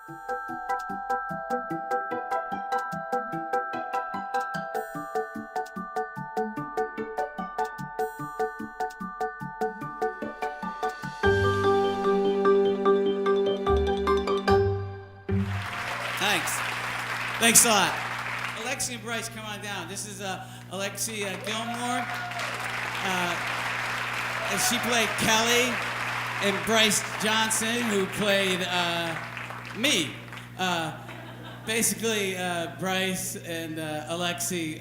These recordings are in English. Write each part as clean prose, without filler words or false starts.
Thanks a lot. Alexie and Bryce, come on down. This is Alexie Gilmore. And she played Kelly, and Bryce Johnson, who played me. Basically, Bryce and Alexie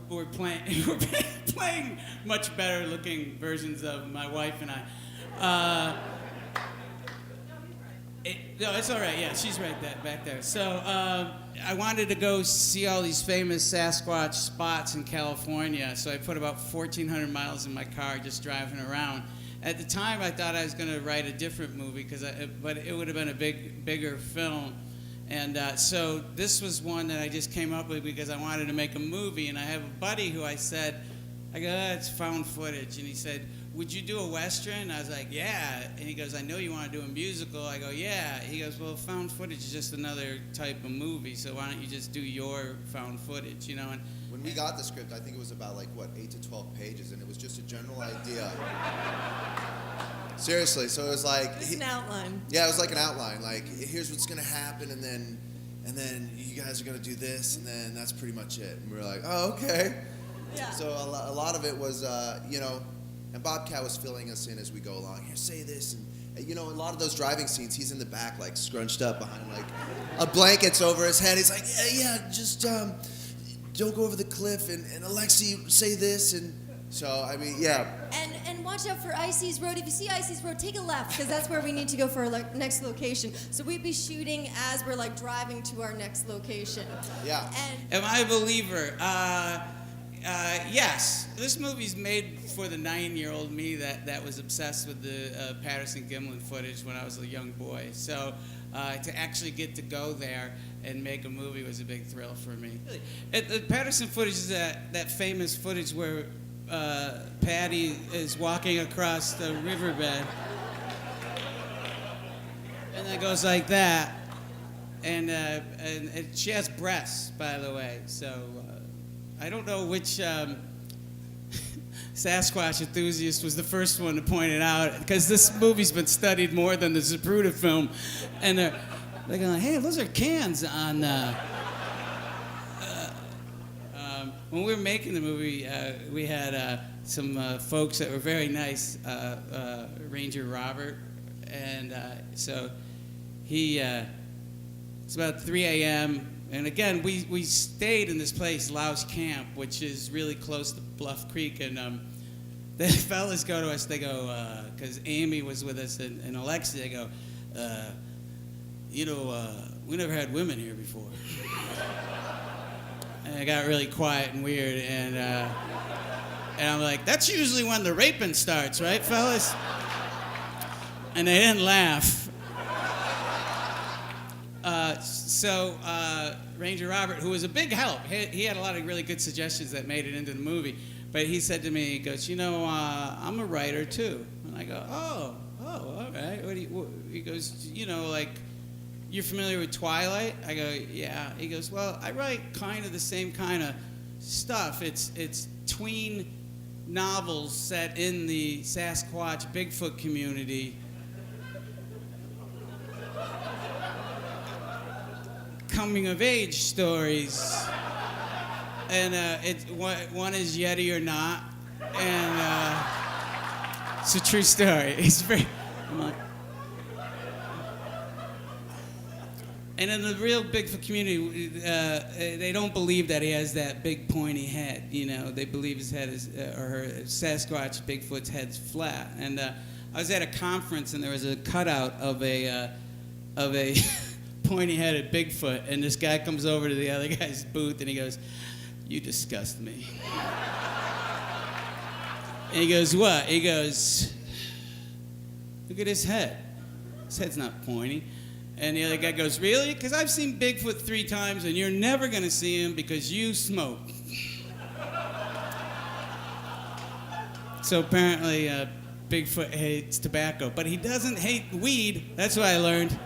were playing much better looking versions of my wife and I. No, it's all right. Yeah, she's right back there. So I wanted to go see all these famous Sasquatch spots in California. So I put about 1,400 miles in my car just driving around. At the time, I thought I was going to write a different movie, but it would have been a bigger film. And so this was one that I just came up with because I wanted to make a movie. And I have a buddy who I go, it's found footage. And he said, would you do a Western? I was like, yeah. And he goes, I know you want to do a musical. I go, yeah. He goes, well, found footage is just another type of movie, so why don't you just do your found footage, you know? And when we got the script, I think it was about 8 to 12 pages, and it was just a general idea. Seriously, so it was like... It's an outline. Yeah, it was like an outline. Like, here's what's going to happen, and then you guys are going to do this, and then that's pretty much it. And we were like, oh, okay. Yeah. So a lot of it was, and Bobcat was filling us in as we go along. Here, say this, and a lot of those driving scenes, he's in the back, scrunched up behind, a blanket's over his head. He's like, yeah, just don't go over the cliff, and Alexie, say this, and so I mean, yeah. And watch out for Icy's Road. If you see Icy's Road, take a left, because that's where we need to go for our next location. So we'd be shooting as we're driving to our next location. Yeah. Am I a believer? Yes, this movie's made for the 9-year-old me that was obsessed with the Patterson-Gimlin footage when I was a young boy. So to actually get to go there and make a movie was a big thrill for me. The Patterson footage is that famous footage where Patty is walking across the riverbed, and it goes like that, and she has breasts, by the way, so... I don't know which Sasquatch enthusiast was the first one to point it out, because this movie's been studied more than the Zapruder film, and they're going, hey, those are cans on... when we were making the movie, we had some folks that were very nice, Ranger Robert, and so it's about 3 a.m., and again, we stayed in this place, Louse Camp, which is really close to Bluff Creek. And the fellas go to us, they go, because Amy was with us and Alexie, they go, we never had women here before. And it got really quiet and weird. And I'm like, that's usually when the raping starts, right, fellas? And they didn't laugh. So Ranger Robert, who was a big help, he had a lot of really good suggestions that made it into the movie. But he said to me, he goes, I'm a writer too. And I go, oh, all right. He goes, you're familiar with Twilight? I go, yeah. He goes, well, I write kind of the same kind of stuff. It's tween novels set in the Sasquatch Bigfoot community. Coming of age stories, and one is Yeti or not, and it's a true story. It's very. And in the real Bigfoot community, they don't believe that he has that big pointy head. They believe his head is, or her Sasquatch Bigfoot's head's flat. And I was at a conference, and there was a cutout of a pointy-headed Bigfoot, and this guy comes over to the other guy's booth, and he goes, "You disgust me." And he goes, "What?" He goes, "Look at his head. His head's not pointy." And the other guy goes, "Really? Because I've seen Bigfoot 3 times, and you're never going to see him because you smoke." So apparently, Bigfoot hates tobacco, but he doesn't hate weed. That's what I learned.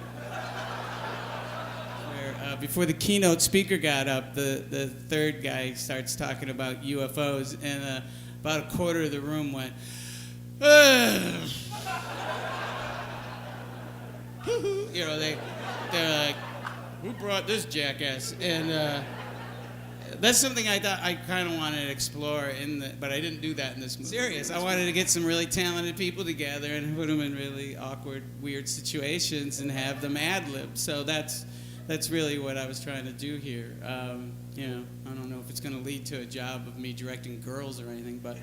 before the keynote speaker got up, the third guy starts talking about UFOs, and about a quarter of the room went, "Ugh." You know, they're like, "Who brought this jackass?" And that's something I thought I kind of wanted to explore but I didn't do that in this movie. Serious. I wanted to get some really talented people together and put them in really awkward, weird situations and have them ad-lib. So that's really what I was trying to do here. You know, I don't know if it's going to lead to a job of me directing girls or anything, but